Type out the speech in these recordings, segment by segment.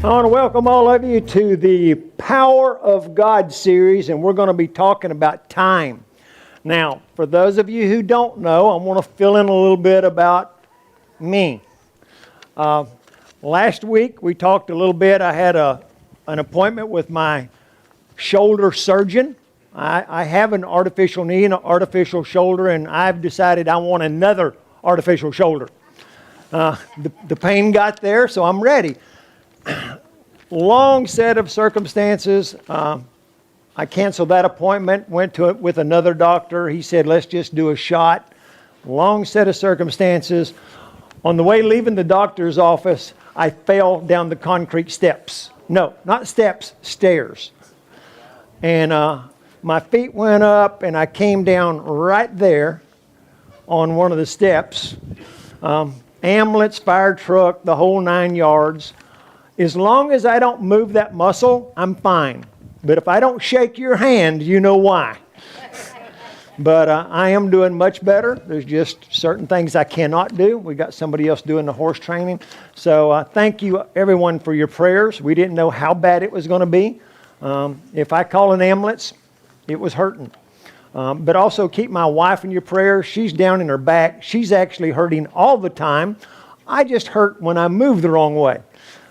I want to welcome all of you to the Power of God series, and we're going to be talking about time. Now, for those of you who don't know, I want to fill in a little bit about me. Last week we talked a little bit. I had an appointment with my shoulder surgeon. I have an artificial knee and an artificial shoulder, and I've decided I want another artificial shoulder. The pain got there, so I'm ready. Long set of circumstances. I canceled that appointment, went to it with another doctor. He said, let's just do a shot. Long set of circumstances. On the way leaving the doctor's office, I fell down the concrete steps. No, not steps, stairs. And my feet went up, and I came down right there on one of the steps. Ambulance, fire truck, the whole 9 yards. As long as I don't move that muscle, I'm fine. But if I don't shake your hand, you know why. But I am doing much better. There's just certain things I cannot do. We got somebody else doing the horse training. So thank you, everyone, for your prayers. We didn't know how bad it was going to be. If I call an ambulance, it was hurting. But also keep my wife in your prayers. She's down in her back. She's actually hurting all the time. I just hurt when I move the wrong way.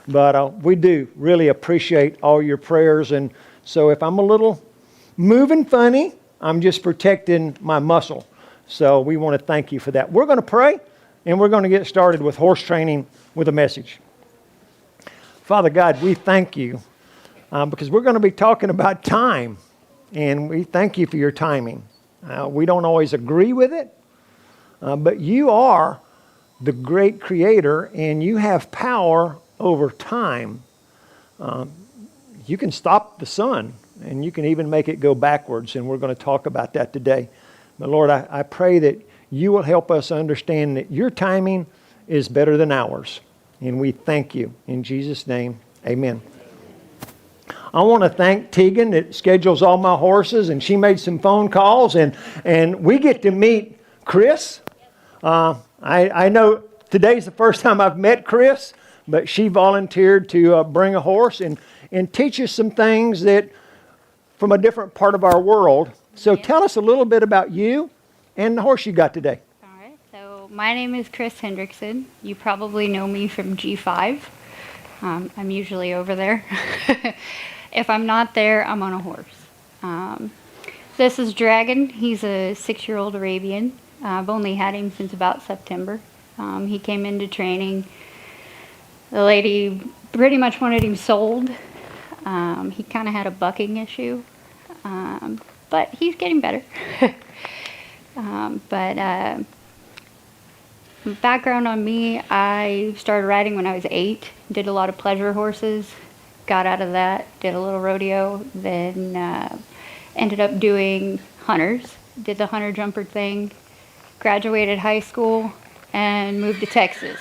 But we do really appreciate all your prayers. And so if I'm a little moving funny, I'm just protecting my muscle. So we want to thank you for that. We're going to pray, and we're going to get started with horse training with a message. Father God, we thank you because we're going to be talking about time. And we thank you for your timing. We don't always agree with it, but you are the great creator, and you have power over time. You can stop the sun, and you can even make it go backwards, and we're going to talk about that today. But Lord, I pray that you will help us understand that your timing is better than ours. And we thank you. In Jesus' name, amen. I want to thank Tegan that schedules all my horses, and she made some phone calls, and we get to meet Chris. I know today's the first time I've met Chris, but she volunteered to bring a horse and teach us some things that from a different part of our world. So tell us a little bit about you and the horse you got today. All right, so my name is Chris Hendrickson. You probably know me from G5. I'm usually over there. If I'm not there, I'm on a horse. This is Dragon. He's a 6-year-old Arabian. I've only had him since about September. He came into training. The lady pretty much wanted him sold. He kind of had a bucking issue, but he's getting better. Background on me, I started riding when I was 8, did a lot of pleasure horses. Got out of that, did a little rodeo, then ended up doing hunters, did the hunter jumper thing, graduated high school, and moved to Texas.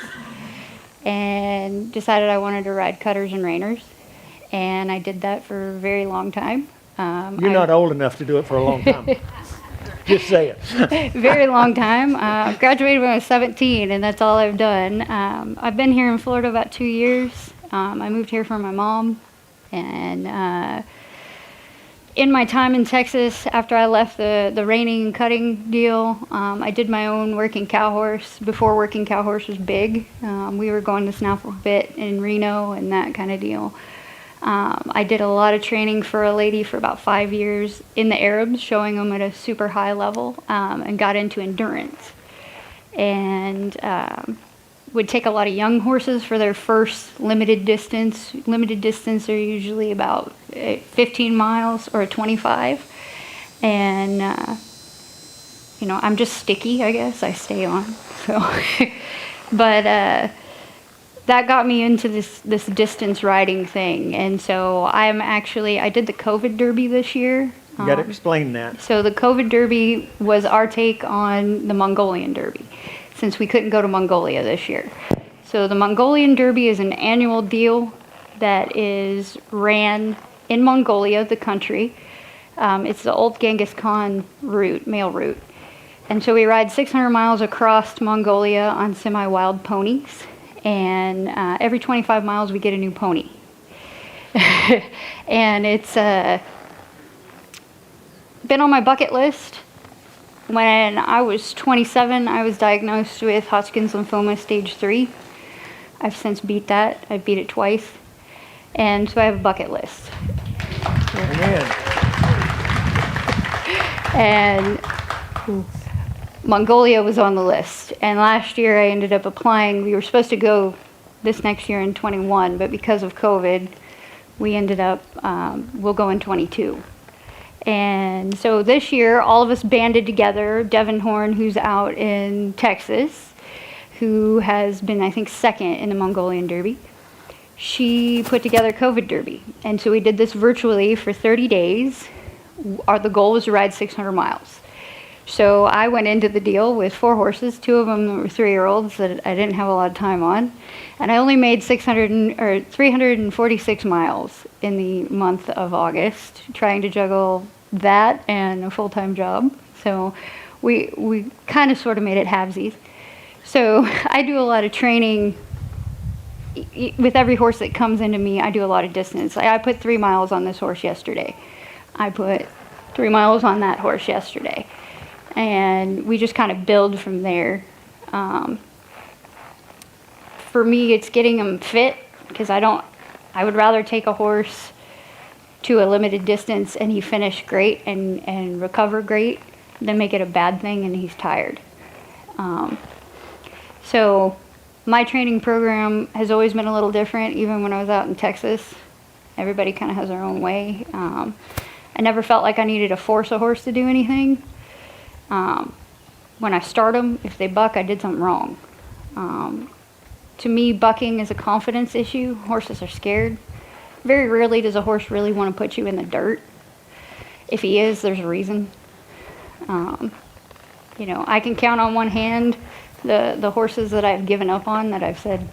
And decided I wanted to ride cutters and reiners. And I did that for a very long time. You're not old enough to do it for a long time. Just say it. Very long time. Graduated when I was 17, and that's all I've done. I've been here in Florida about 2 years. I moved here for my mom, and in my time in Texas, after I left the reining and cutting deal, I did my own working cow horse. Before working cow horse was big, we were going to Snaffle Bit in Reno and that kind of deal. I did a lot of training for a lady for about 5 years in the Arabs, showing them at a super high level, and got into endurance. And would take a lot of young horses for their first limited distance. Limited distance are usually about 15 miles or 25. And, I'm just sticky, I guess. I stay on. So, but that got me into this distance riding thing. And so I did the COVID Derby this year. You got to explain that. So the COVID Derby was our take on the Mongolian Derby, since we couldn't go to Mongolia this year. So the Mongolian Derby is an annual deal that is ran in Mongolia, the country. It's the old Genghis Khan route, mail route. And so we ride 600 miles across Mongolia on semi-wild ponies. And every 25 miles we get a new pony. And it's been on my bucket list. When I was 27, I was diagnosed with Hodgkin's lymphoma stage 3. I've since beat that. I beat it twice. And so I have a bucket list. Amen. And Mongolia was on the list. And last year I ended up applying. We were supposed to go this next year in 21, but because of COVID, we ended up, we'll go in 22. And so this year, all of us banded together. Devin Horn, who's out in Texas, who has been, I think, second in the Mongolian Derby. She put together COVID Derby. And so we did this virtually for 30 days. The goal was to ride 600 miles. So I went into the deal with 4 horses. 2 of them were 3-year-olds that I didn't have a lot of time on. And I only made 346 miles in the month of August, trying to juggle that and a full-time job. So we kind of sort of made it halvesies. So I do a lot of training. With every horse that comes into me, I do a lot of distance. I put 3 miles on this horse yesterday. I put 3 miles on that horse yesterday. And we just kind of build from there. For me, it's getting them fit, because I would rather take a horse to a limited distance and he finish great and recover great than make it a bad thing and he's tired. So my training program has always been a little different, even when I was out in Texas. Everybody kind of has their own way. I never felt like I needed to force a horse to do anything. When I start them, if they buck, I did something wrong. To me, bucking is a confidence issue. Horses are scared. Very rarely does a horse really want to put you in the dirt. If he is, there's a reason. I can count on one hand the horses that I've given up on, that I've said,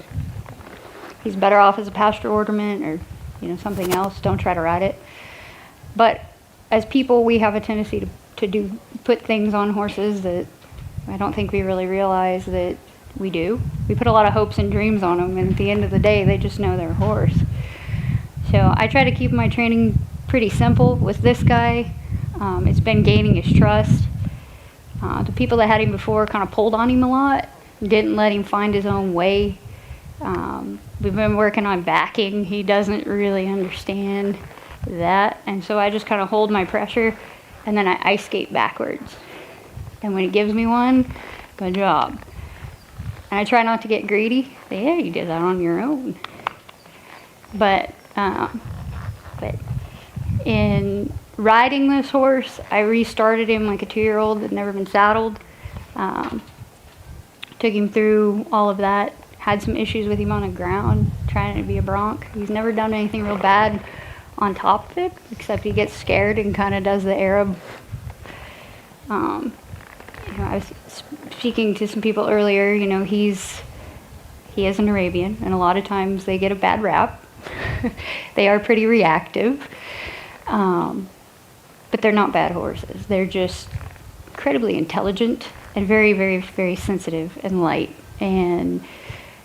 he's better off as a pasture ornament or something else. Don't try to ride it. But as people, we have a tendency to put things on horses that I don't think we really realize that we do. We put a lot of hopes and dreams on them, and at the end of the day, they just know their horse. So I try to keep my training pretty simple with this guy. It's been gaining his trust. The people that had him before kind of pulled on him a lot, didn't let him find his own way. We've been working on backing. He doesn't really understand that, and so I just kind of hold my pressure, and then I ice skate backwards. And when he gives me one, good job. And I try not to get greedy. Say, yeah, you did that on your own. But in riding this horse, I restarted him like a 2-year-old that never been saddled. Took him through all of that. Had some issues with him on the ground, trying to be a bronc. He's never done anything real bad on top of it, except he gets scared and kind of does the Arab. I was speaking to some people earlier. He is an Arabian, and a lot of times they get a bad rap. They are pretty reactive, but they're not bad horses. They're just incredibly intelligent and very, very, very sensitive and light. And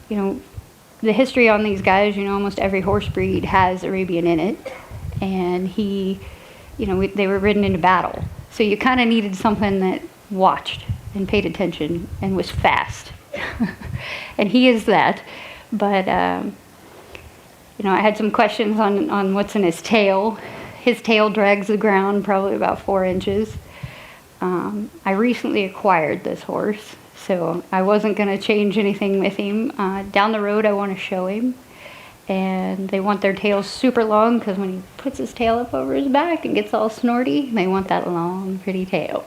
the history on these guys, almost every horse breed has Arabian in it. And they were ridden into battle. So you kind of needed something that watched and paid attention and was fast. And he is that. But, I had some questions on what's in his tail. His tail drags the ground probably about 4 inches. I recently acquired this horse, so I wasn't going to change anything with him. Down the road, I want to show him. And they want their tails super long, because when he puts his tail up over his back and gets all snorty, they want that long, pretty tail.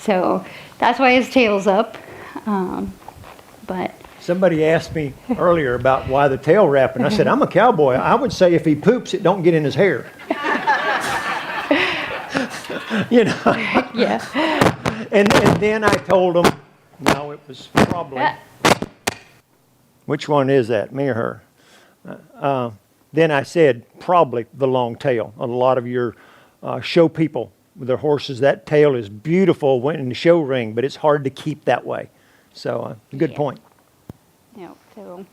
So that's why his tail's up. But Somebody asked me earlier about why the tail wrapping. I said, I'm a cowboy. I would say if he poops, it don't get in his hair. Yeah. And then I told him, no, it was probably. Which one is that, me or her? Then I said, probably the long tail. A lot of your show people with their horses, that tail is beautiful when in the show ring, but it's hard to keep that way. So, good point. No, so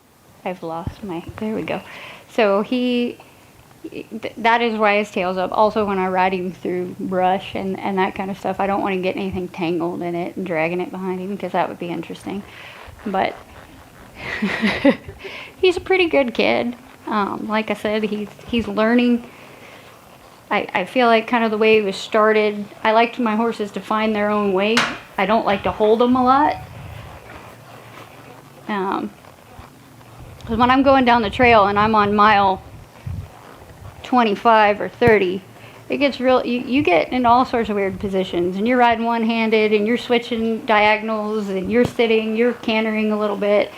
I've lost there we go. So he that is why his tail's up. Also, when I ride him through brush and that kind of stuff, I don't want to get anything tangled in it and dragging it behind him, because that would be interesting. But he's a pretty good kid. Like I said, he's learning. I feel like kind of the way he was started, I liked my horses to find their own way. I don't like to hold them a lot. Because when I'm going down the trail and I'm on mile 25 or 30, it gets real, you get in all sorts of weird positions, and you're riding one-handed and you're switching diagonals and you're sitting, you're cantering a little bit.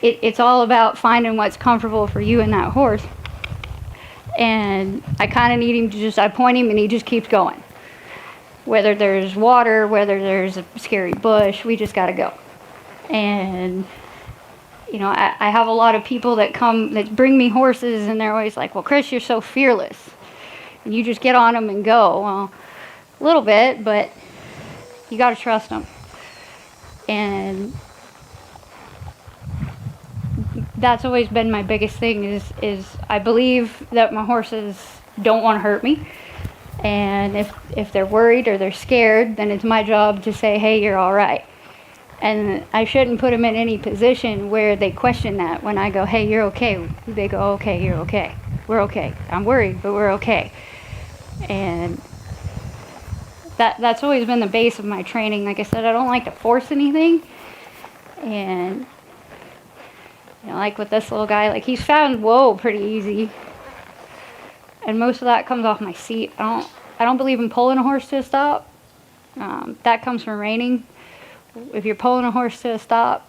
It's all about finding what's comfortable for you and that horse. And I kind of need him to I point him and he just keeps going. Whether there's water, whether there's a scary bush, we just got to go. And, you know, I have a lot of people that bring me horses, and they're always like, well, Chris, you're so fearless. And you just get on them and go. Well, a little bit, but you got to trust them. And that's always been my biggest thing is I believe that my horses don't want to hurt me. And if they're worried or they're scared, then it's my job to say, hey, you're all right. And I shouldn't put them in any position where they question that. When I go, hey, you're okay, they go, okay, you're okay. We're okay. I'm worried, but we're okay. And that's always been the base of my training. Like I said, I don't like to force anything. And you know, like with this little guy, like he's found whoa pretty easy. And most of that comes off my seat. I don't believe in pulling a horse to a stop. That comes from reining. If you're pulling a horse to a stop,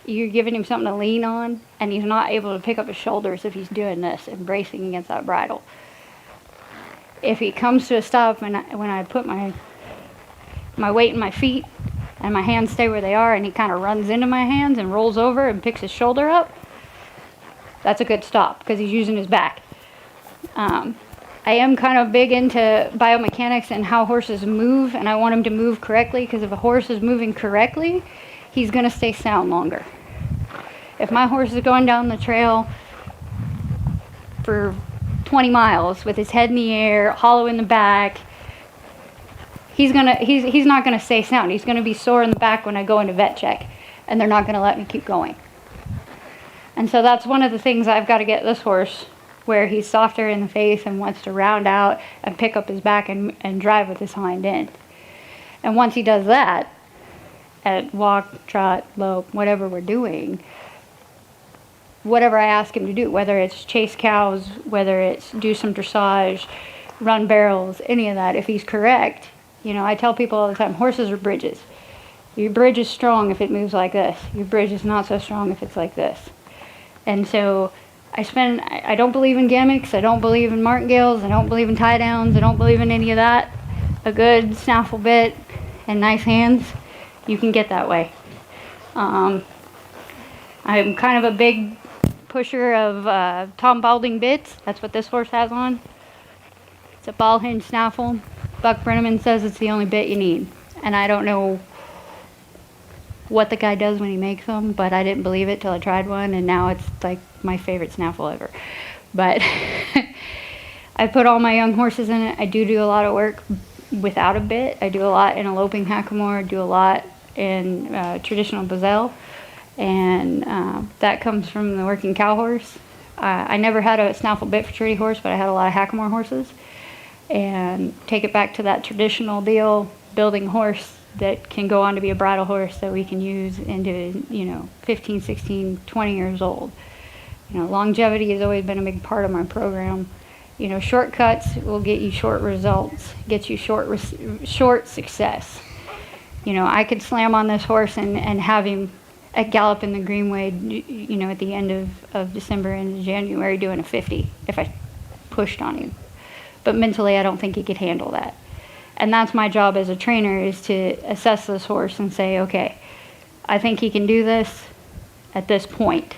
you're giving him something to lean on, and he's not able to pick up his shoulders if he's doing this and bracing against that bridle. If he comes to a stop and when I put my weight in my feet and my hands stay where they are, and he kind of runs into my hands and rolls over and picks his shoulder up, that's a good stop because he's using his back. I am kind of big into biomechanics and how horses move, and I want him to move correctly, because if a horse is moving correctly, he's going to stay sound longer. If my horse is going down the trail for 20 miles with his head in the air, hollow in the back, he's not going to stay sound. He's going to be sore in the back when I go into vet check, and they're not going to let me keep going. And so that's one of the things I've got to get this horse, where he's softer in the face and wants to round out and pick up his back and drive with his hind end. And once he does that, at walk, trot, lope, whatever we're doing, whatever I ask him to do, whether it's chase cows, whether it's do some dressage, run barrels, any of that, if he's correct, you know, I tell people all the time, horses are bridges. Your bridge is strong if it moves like this. Your bridge is not so strong if it's like this. And so I don't believe in gimmicks. I don't believe in martingales. I don't believe in tie downs. I don't believe in any of that. A good snaffle bit and nice hands, you can get that way. I'm kind of a big pusher of Tom Balding bits. That's what this horse has on. It's a ball hinge snaffle. Buck Brenneman says it's the only bit you need. And I don't know what the guy does when he makes them, but I didn't believe it till I tried one, and now it's like my favorite snaffle ever. But I put all my young horses in it. I do a lot of work without a bit. I do a lot in a loping hackamore. I do a lot in traditional Brazil, and that comes from the working cow horse. I never had a snaffle bit for treaty horse, but I had a lot of hackamore horses, and take it back to that traditional deal, building a horse that can go on to be a bridle horse that we can use into, 15, 16, 20 years old. Longevity has always been a big part of my program. Shortcuts will get you short results, get you short success. I could slam on this horse and have him at gallop in the Greenway, at the end of December and January doing a 50 if I pushed on him. But mentally, I don't think he could handle that. And that's my job as a trainer, is to assess this horse and say, okay, I think he can do this at this point,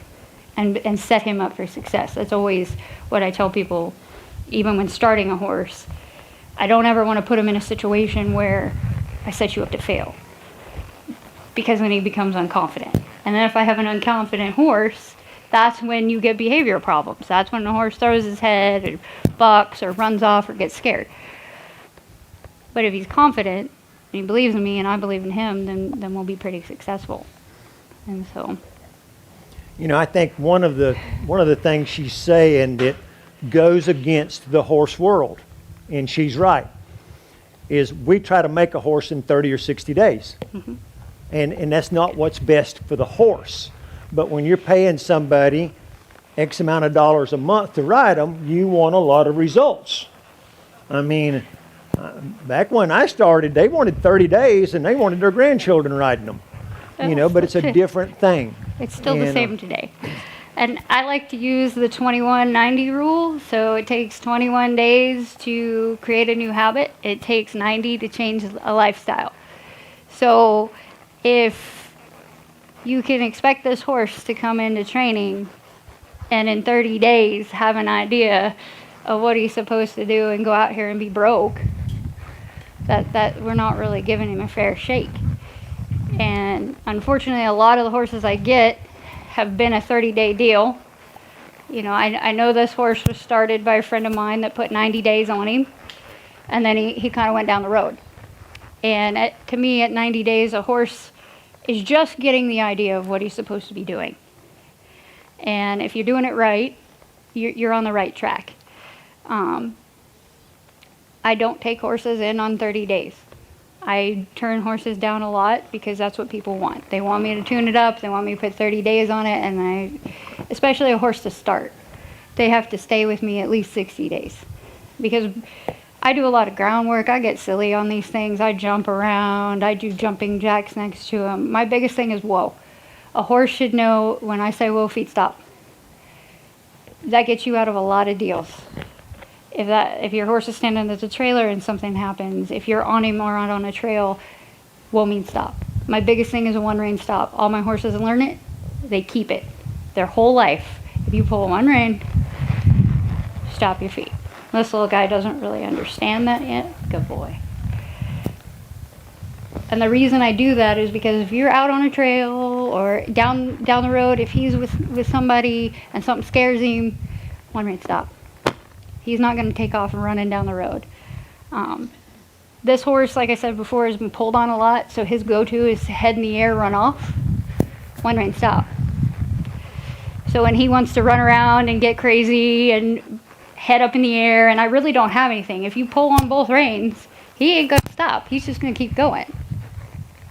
and set him up for success. That's always what I tell people, even when starting a horse. I don't ever want to put him in a situation where I set you up to fail, because then he becomes unconfident. And then if I have an unconfident horse, that's when you get behavioral problems. That's when the horse throws his head or bucks or runs off or gets scared. But if he's confident and he believes in me and I believe in him, then we'll be pretty successful. And so, You know, I think one of the things she's saying that goes against the horse world, and she's right, is we try to make a horse in 30 or 60 days. Mm-hmm. And that's not what's best for the horse. But when you're paying somebody X amount of dollars a month to ride them, you want a lot of results. I mean, back when I started, they wanted 30 days and they wanted their grandchildren riding them. You know, but it's a different thing. It's still the same today. And I like to use the 21-90 rule. So it takes 21 days to create a new habit. It takes 90 to change a lifestyle. So if you can expect this horse to come into training and in 30 days have an idea of what he's supposed to do and go out here and be broke, that we're not really giving him a fair shake. And unfortunately, a lot of the horses I get have been a 30-day deal. You know, I know this horse was started by a friend of mine that put 90 days on him, and then he kind of went down the road. And to me, at 90 days, a horse is just getting the idea of what he's supposed to be doing. And if you're doing it right, you're on the right track. I don't take horses in on 30 days. I turn horses down a lot because that's what people want. They want me to tune it up. They want me to put 30 days on it. And especially a horse to start, they have to stay with me at least 60 days. Because I do a lot of groundwork. I get silly on these things. I jump around. I do jumping jacks next to them. My biggest thing is whoa. A horse should know when I say whoa, feet stop. That gets you out of a lot of deals. If your horse is standing at the trailer and something happens, if you're on him or on a trail, whoa means stop. My biggest thing is a one rein stop. All my horses learn it, they keep it their whole life. If you pull one rein, stop your feet. This little guy doesn't really understand that yet. Good boy. And the reason I do that is because if you're out on a trail or down the road, if he's with somebody and something scares him, one rein stop. He's not going to take off and running down the road. This horse, like I said before, has been pulled on a lot, so his go-to is head in the air, run off. One rein stop. So when he wants to run around and get crazy and head up in the air, and I really don't have anything, if you pull on both reins, he ain't going to stop. He's just going to keep going.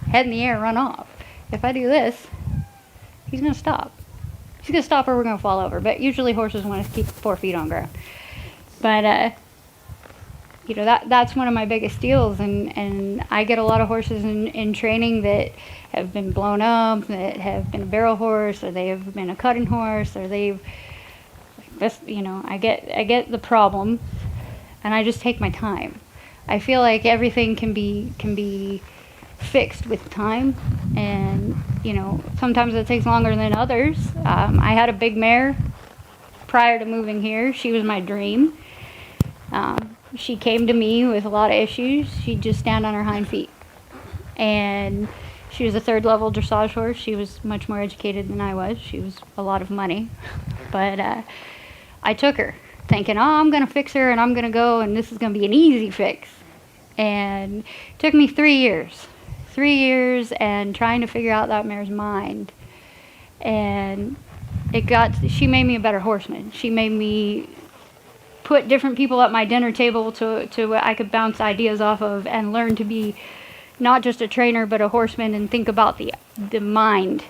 Head in the air, run off. If I do this, he's going to stop. He's going to stop or we're going to fall over. But usually horses want to keep 4 feet on ground. But, you know, that's one of my biggest deals. And I get a lot of horses in training that have been blown up, that have been a barrel horse, or they have been a cutting horse, or they've, this, you know, I get the problem, and I just take my time. I feel like everything can be fixed with time, and, you know, sometimes it takes longer than others. I had a big mare prior to moving here. She was my dream. She came to me with a lot of issues. She'd just stand on her hind feet. And she was a 3rd level dressage horse. She was much more educated than I was. She was a lot of money. But I took her thinking, oh, I'm going to fix her and I'm going to go and this is going to be an easy fix. And it took me 3 years. 3 years and trying to figure out that mare's mind. And she made me a better horseman. She made me put different people at my dinner table to where I could bounce ideas off of and learn to be not just a trainer but a horseman and think about the mind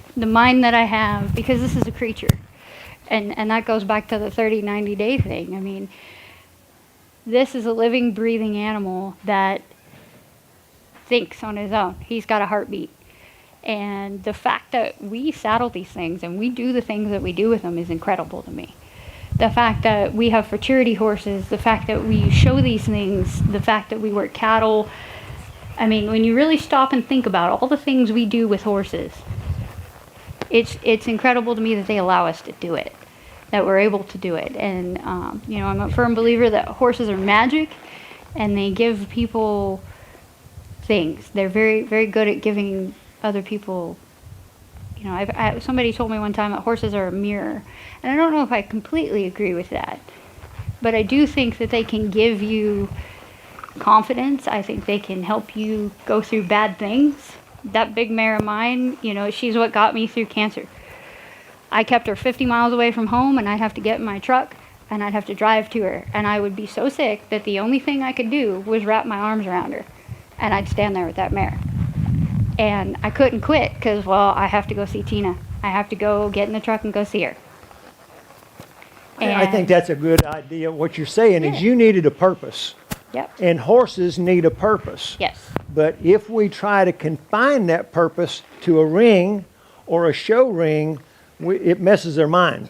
that I have, because this is a creature. And that goes back to the 30-90 day thing. I mean, this is a living, breathing animal that thinks on his own. He's got a heartbeat. And the fact that we saddle these things and we do the things that we do with them is incredible to me. The fact that we have futurity horses, the fact that we show these things, the fact that we work cattle. I mean, when you really stop and think about all the things we do with horses, it's incredible to me that they allow us to do it, that we're able to do it. And, you know, I'm a firm believer that horses are magic and they give people things. They're very, very good at giving other people, You know, somebody told me one time that horses are a mirror, and I don't know if I completely agree with that, but I do think that they can give you confidence. I think they can help you go through bad things. That big mare of mine, you know, she's what got me through cancer. I kept her 50 miles away from home, and I'd have to get in my truck and I'd have to drive to her, and I would be so sick that the only thing I could do was wrap my arms around her, and I'd stand there with that mare. And I couldn't quit because, well, I have to go see Tina. I have to go get in the truck and go see her. I think that's a good idea. What you're saying is you needed a purpose. Yep. And horses need a purpose. Yes. But if we try to confine that purpose to a ring or a show ring, it messes their mind.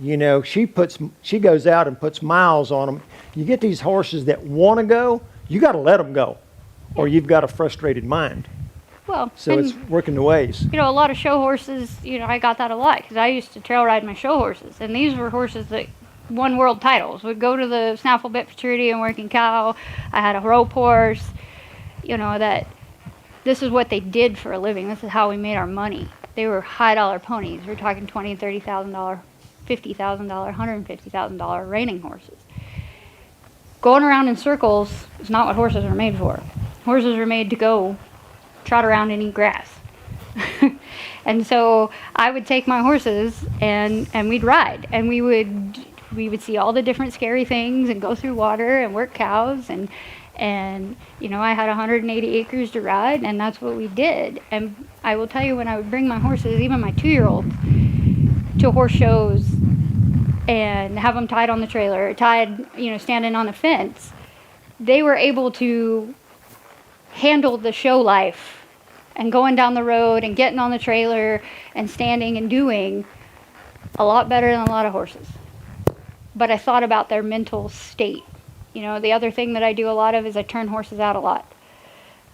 You know, she goes out and puts miles on them. You get these horses that want to go, you got to let them go, or you've got a frustrated mind. Well, So it's working the ways. you know, a lot of show horses, you know, I got that a lot because I used to trail ride my show horses, and these were horses that won world titles. Would go to the Snaffle Bit Futurity and Working Cow. I had a rope horse. You know, that this is what they did for a living. This is how we made our money. They were high dollar ponies. We're talking $20,000, $30,000, $50,000, $150,000 reining horses. Going around in circles is not what horses are made for. Horses are made to go trot around and eat grass. And so I would take my horses and we'd ride, and we would see all the different scary things and go through water and work cows, and you know, I had 180 acres to ride, and that's what we did. And I will tell you, when I would bring my horses, even my 2-year-olds, to horse shows and have them tied on the trailer, tied, you know, standing on the fence, they were able to handle the show life and going down the road and getting on the trailer and standing and doing a lot better than a lot of horses. But I thought about their mental state. You know, the other thing that I do a lot of is I turn horses out a lot.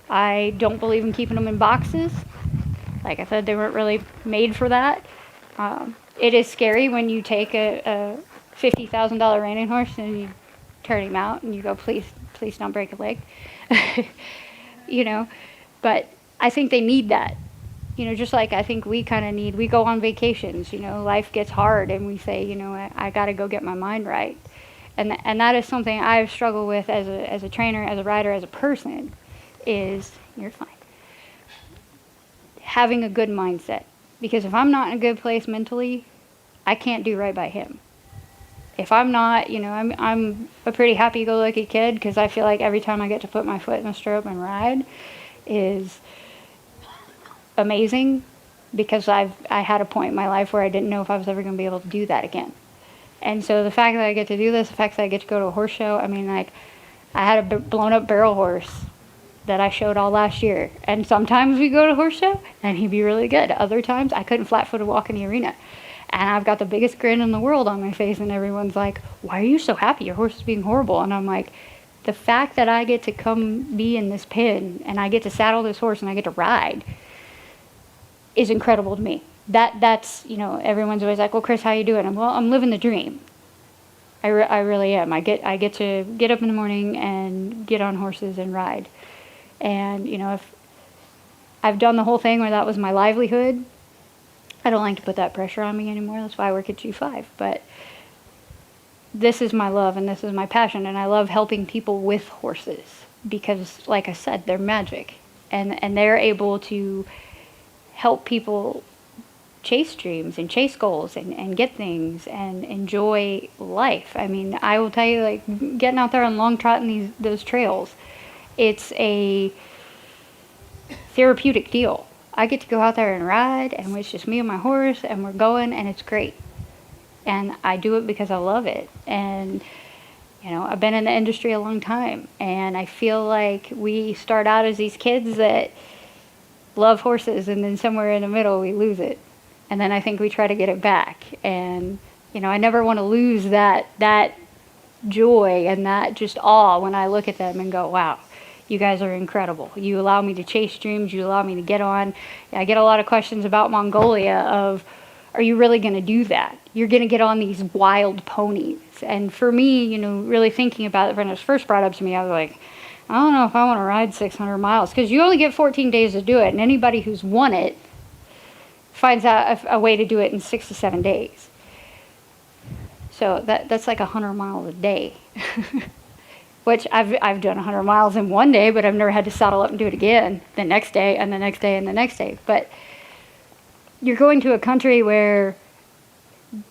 I don't believe in keeping them in boxes. Like I said, they weren't really made for that. It is scary when you take a $50,000 reining horse and you turn him out and you go, please don't break a leg. You know, but I think they need that. You know, just like I think we kind of need, we go on vacations, you know, life gets hard and we say, you know, I got to go get my mind right. And that is something I've struggled with as a trainer, as a rider, as a person, is, you're fine, having a good mindset. Because if I'm not in a good place mentally, I can't do right by him. If I'm not, you know, I'm a pretty happy-go-lucky kid, because I feel like every time I get to put my foot in the stirrup and ride is amazing, because I had a point in my life where I didn't know if I was ever going to be able to do that again. And so the fact that I get to do this, the fact that I get to go to a horse show, I mean, like, I had a blown-up barrel horse that I showed all last year. And sometimes we go to a horse show, and he'd be really good. Other times, I couldn't flat-footed walk in the arena. And I've got the biggest grin in the world on my face, and everyone's like, why are you so happy? Your horse is being horrible. And I'm like, the fact that I get to come be in this pen, and I get to saddle this horse, and I get to ride, is incredible to me. That's, you know, everyone's always like, well, Chris, how you doing? Well, I'm living the dream. I really am. I get to get up in the morning and get on horses and ride. And, you know, if I've done the whole thing where that was my livelihood, I don't like to put that pressure on me anymore. That's why I work at G5. But this is my love and this is my passion, and I love helping people with horses because, like I said, they're magic, and they're able to help people chase dreams and chase goals and get things and enjoy life. I mean, I will tell you, like, getting out there on long trot in those trails, it's a therapeutic deal. I get to go out there and ride, and it's just me and my horse, and we're going, and it's great. And I do it because I love it. And, you know, I've been in the industry a long time, and I feel like we start out as these kids that love horses, and then somewhere in the middle we lose it. And then I think we try to get it back. And, you know, I never want to lose that joy and that just awe when I look at them and go, wow, you guys are incredible. You allow me to chase dreams. You allow me to get on. I get a lot of questions about Mongolia of, are you really going to do that? You're going to get on these wild ponies. And for me, you know, really thinking about it when it was first brought up to me, I was like, I don't know if I want to ride 600 miles, because you only get 14 days to do it. And anybody who's won it finds out a way to do it in 6 to 7 days. So that's like 100 miles a day, which I've done 100 miles in one day, but I've never had to saddle up and do it again the next day and the next day and the next day. But you're going to a country where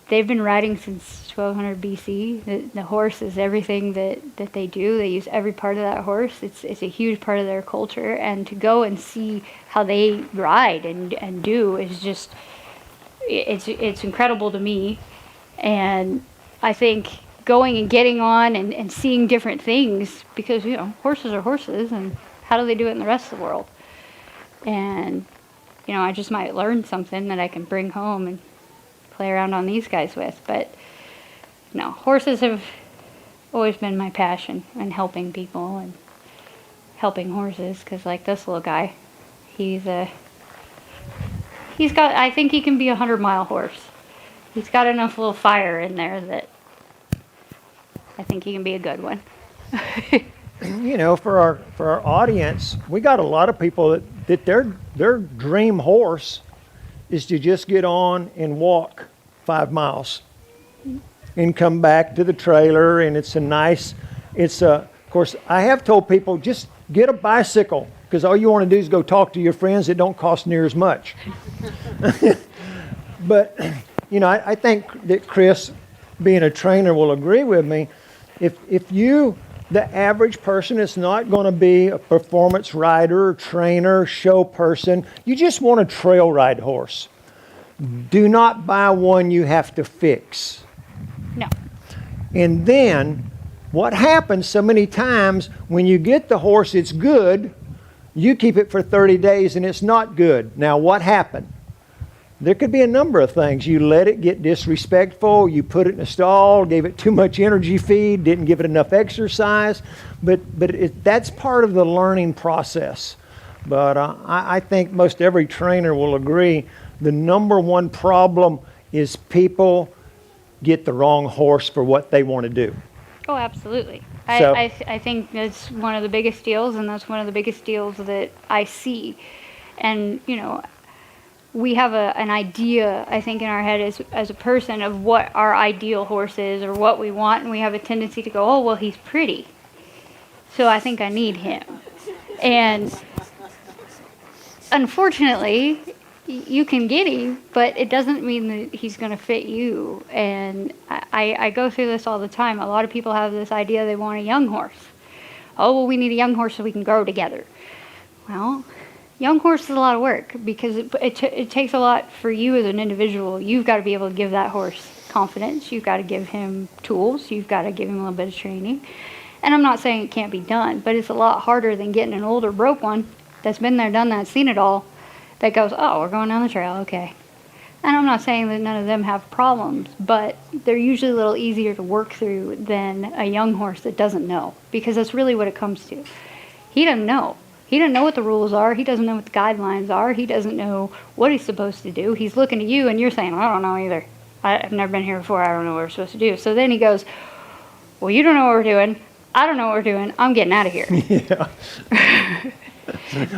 they've been riding since 1200 BC. The horse is everything that they do. They use every part of that horse. It's a huge part of their culture. And to go and see how they ride and do is just, it's incredible to me. And I think going and getting on and seeing different things, because, horses are horses, and how do they do it in the rest of the world? And, I just might learn something that I can bring home and play around on these guys with. But no, horses have always been my passion, and helping people and helping horses, because like this little guy, I think he can be a 100-mile horse. He's got enough little fire in there that I think he can be a good one. For our audience, we got a lot of people that their dream horse is to just get on and walk 5 miles and come back to the trailer, and of course, I have told people, just get a bicycle, because all you want to do is go talk to your friends. It don't cost near as much. But I think that Chris, being a trainer, will agree with me. If you, the average person, is not going to be a performance rider, trainer, show person, you just want a trail ride horse. Do not buy one you have to fix. No. And then what happens so many times, when you get the horse, it's good, you keep it for 30 days and it's not good. Now what happened? There could be a number of things. You let it get disrespectful, you put it in a stall, gave it too much energy feed, didn't give it enough exercise, but that's part of the learning process. But I think most every trainer will agree, the number one problem is people get the wrong horse for what they want to do. Oh, absolutely. So, I think that's one of the biggest deals, and that's one of the biggest deals that I see. And, we have an idea, I think, in our head as a person of what our ideal horse is or what we want, and we have a tendency to go, oh, well, he's pretty, so I think I need him. And unfortunately, you can get him, but it doesn't mean that he's going to fit you. And I go through this all the time. A lot of people have this idea they want a young horse. Oh, well, we need a young horse so we can grow together. Well, young horse is a lot of work, because it takes a lot for you as an individual. You've got to be able to give that horse confidence. You've got to give him tools. You've got to give him a little bit of training. And I'm not saying it can't be done, but it's a lot harder than getting an older broke one that's been there, done that, seen it all, that goes, oh, we're going down the trail, okay. And I'm not saying that none of them have problems, but they're usually a little easier to work through than a young horse that doesn't know, because that's really what it comes to. He doesn't know. He doesn't know what the rules are. He doesn't know what the guidelines are. He doesn't know what he's supposed to do. He's looking at you and you're saying, I don't know either. I've never been here before. I don't know what we're supposed to do. So then he goes, well, you don't know what we're doing. I don't know what we're doing. I'm getting out of here. Yeah.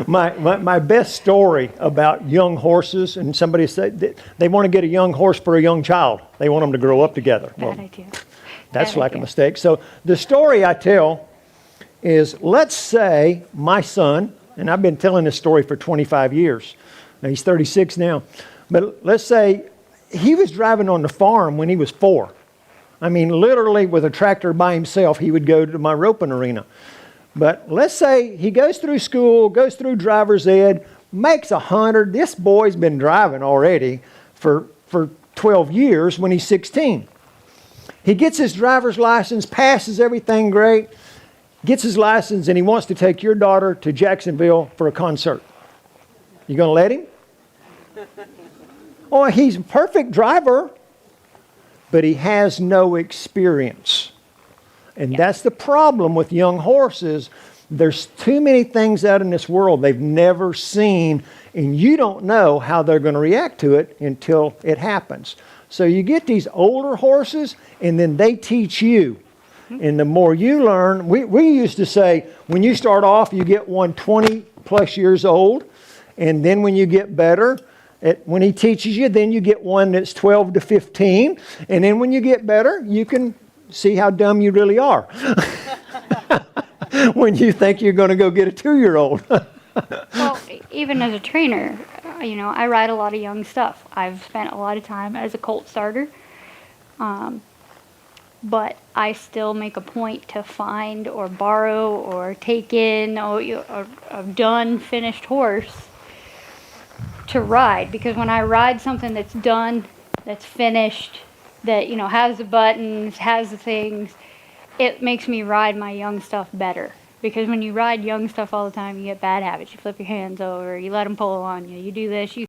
My best story about young horses, and somebody said they want to get a young horse for a young child. They want them to grow up together. Bad idea. That's Bad like idea. a mistake. So the story I tell is, let's say my son, and I've been telling this story for 25 years. Now, he's 36 now. But let's say he was driving on the farm when he was 4. I mean, literally with a tractor by himself, he would go to my roping arena. But let's say he goes through school, goes through driver's ed, makes 100. This boy's been driving already for 12 years when he's 16. He gets his driver's license, passes everything great, gets his license, and he wants to take your daughter to Jacksonville for a concert. You going to let him? Oh, he's a perfect driver, but he has no experience. And that's the problem with young horses. There's too many things out in this world they've never seen, and you don't know how they're going to react to it until it happens. So you get these older horses, and then they teach you. And the more you learn, we used to say, when you start off, you get one 20 plus years old. And then when you get better, When he teaches you, then you get one that's 12 to 15. And then when you get better, you can see how dumb you really are. When you think you're going to go get a 2-year-old. Well, even as a trainer, I ride a lot of young stuff. I've spent a lot of time as a colt starter. But I still make a point to find or borrow or take in a done, finished horse to ride. Because when I ride something that's done, that's finished, that, has the buttons, has the things, it makes me ride my young stuff better. Because when you ride young stuff all the time, you get bad habits. You flip your hands over, you let them pull on you, you do this, you